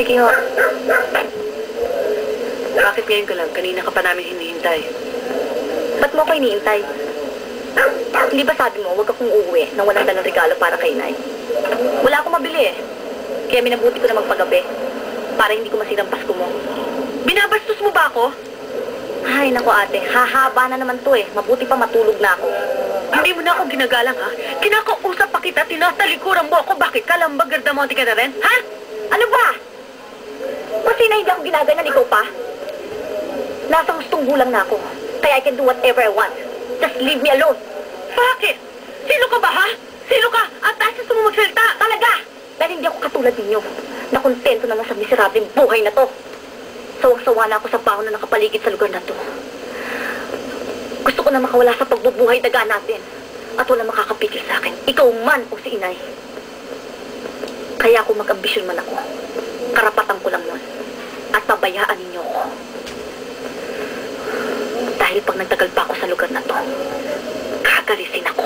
Sige ho. Bakit ngayon ka lang? Kanina ka pa namin hinihintay. Ba't mo ako iniintay? Hindi ba sabi mo, huwag akong uuwi nang walang dalang regalo para kay Nay? Wala akong mabili eh. Kaya minabuti ko na magpagabi para hindi ko masirang Pasko mo. Binabastos mo ba ako? Ay, naku ate, hahaba na naman to eh. Mabuti pa matulog na ako. Hindi mo na ako ginagalang, ha? Kinakausap pa kita, tinatalikuran mo ako. Bakit ka? Lambag gardamonte ka na rin? Ha? Ano ba? Kasi na hindi ako ginaganyan, ikaw pa? Nasa hustong gulang na ako. Kaya I can do whatever I want. Just leave me alone. Bakit? Sino ka ba, ha? Sino ka? At taas mo magsalita. Talaga! Dahil hindi ako katulad ninyo. Nakontento na lang sa miserableng buhay na to. Sawang-sawa na ako sa baho na nakapaligid sa lugar na to. Gusto ko na makawala sa pagbubuhay daga natin. At wala makakapigil sa akin. Ikaw man o si inay. Kaya ako mag-ambisyon man ako. Karapatan ko lang nun. At pabayaan ninyo ako. Dahil pag nagtagal pa ako sa lugar na to, kakalisin ako.